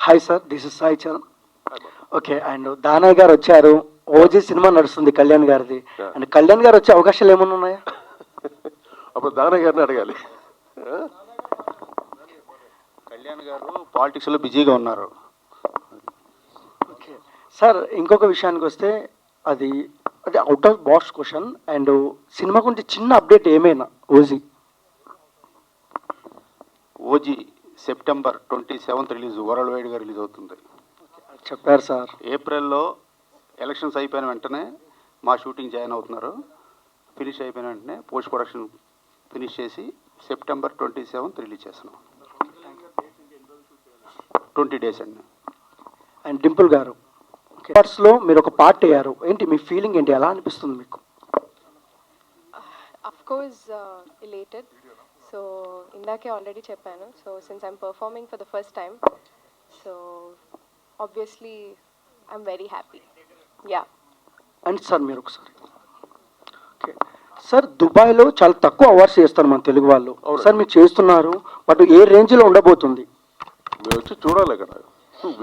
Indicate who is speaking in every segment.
Speaker 1: Hi sir, this is Sai Charan. Okay, and Danayya గారు వచ్చారు. OG cinema నడుస్తుంది కళ్యాణ్ గారిది. అండ్ కళ్యాణ్ గారు వచ్చే అవకాశాలు ఏమైనా ఉన్నాయా?
Speaker 2: అప్పుడు దానయ్య గారిని అడగాలి.
Speaker 3: కళ్యాణ్ గారు పాలిటిక్స్లో బిజీగా ఉన్నారు.
Speaker 1: ఓకే సార్, ఇంకొక విషయానికి వస్తే అది అది out of box question. And cinema గురించి చిన్న అప్డేట్ ఏమైనా OG
Speaker 3: OG September 27th release, world వైడ్గా రిలీజ్ అవుతుంది.
Speaker 1: చెప్పారు సార్.
Speaker 3: ఏప్రిల్లో ఎలక్షన్స్ అయిపోయిన వెంటనే మా షూటింగ్ జాయిన్ అవుతున్నారు. ఫినిష్ అయిపోయిన వెంటనే పోస్ట్ ప్రొడక్షన్ ఫినిష్ చేసి సెప్టెంబర్ 27th రిలీజ్ చేస్తున్నాం. 20 days అండి.
Speaker 1: అండ్ డింపుల్ గారు లో మీరు ఒక పార్ట్ అయ్యారు, ఏంటి మీ ఫీలింగ్ ఏంటి, ఎలా అనిపిస్తుంది మీకు?
Speaker 4: Of course, elated. So ఇందాకే ఆల్రెడీ చెప్పాను. So since I'm performing for the first time, so obviously I'm very happy. Yeah.
Speaker 1: And sir మీరు ఒకసారి ఓకే సార్, దుబాయ్లో చాలా తక్కువ అవార్డ్స్ చేస్తారు మన తెలుగు వాళ్ళు. సార్ మీరు చేస్తున్నారు, బట్ ఏ రేంజ్లో ఉండబోతుంది?
Speaker 2: మీరు వచ్చి చూడాలి ఇక్కడ,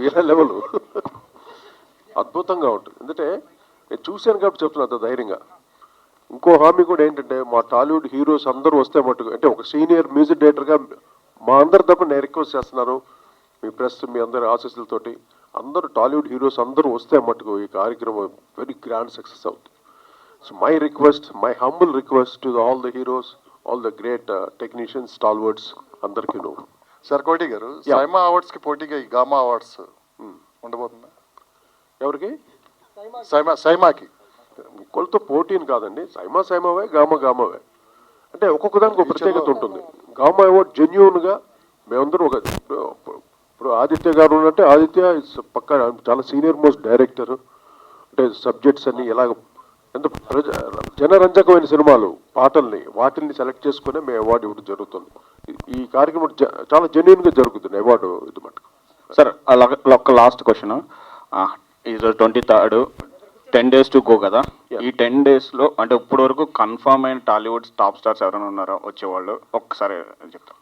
Speaker 2: వేరే లెవెల్ అద్భుతంగా ఉంటుంది. ఎందుకంటే నేను చూశాను కాబట్టి చెప్తున్నా అంత ధైర్యంగా. ఇంకో హామీ కూడా ఏంటంటే, మా టాలీవుడ్ హీరోస్ అందరూ వస్తే మట్టుకు, అంటే ఒక సీనియర్ మ్యూజిక్ డైరెక్టర్గా మా అందరి తప్ప నేను రిక్వెస్ట్ చేస్తున్నాను, మీ ప్రెస్ మీ అందరి ఆశీస్సులతోటి అందరూ టాలీవుడ్ హీరోస్ అందరూ వస్తే మట్టుకు ఈ కార్యక్రమం వెరీ గ్రాండ్ సక్సెస్ అవుతుంది. So my request, my humble request to all the heroes, all the great technicians, stalwarts అందరికీ. నువ్వు
Speaker 5: సార్ కోటి గారు, సైమా అవార్డ్స్కి పోటీగా ఈ గామా అవార్డ్స్ ఉండబోతుందా?
Speaker 2: ఎవరికి?
Speaker 5: సైమాకి
Speaker 2: కొలతో పోటీని కాదండి, సైమావే గామావే. అంటే ఒక్కొక్క దానికి ఒక ప్రత్యేకత ఉంటుంది. గామా అవార్డ్ జెన్యూన్గా మేమందరం ఒక, ఇప్పుడు ఆదిత్య గారు ఉన్నట్టే, ఆదిత్య పక్క చాలా సీనియర్ మోస్ట్ డైరెక్టర్. అంటే సబ్జెక్ట్స్ అన్ని ఎలాగ ఎంత జనరంజకమైన సినిమాలు, పాటల్ని వాటిల్ని సెలెక్ట్ చేసుకునే మేము అవార్డు ఇవ్వడం జరుగుతుంది. ఈ కార్యక్రమం చాలా జెన్యూన్గా జరుగుతుంది అవార్డు ఇది మటుకు.
Speaker 6: సార్ ఒక లాస్ట్ క్వశ్చన్, ఈరోజు 23rd, 10 days టు గో కదా. ఈ 10 daysలో అంటే ఇప్పటి వరకు కన్ఫర్మ్ అయిన టాలీవుడ్ టాప్ స్టార్స్ ఎవరైనా ఉన్నారో వచ్చేవాళ్ళు, ఒక్కసారి చెప్తాను.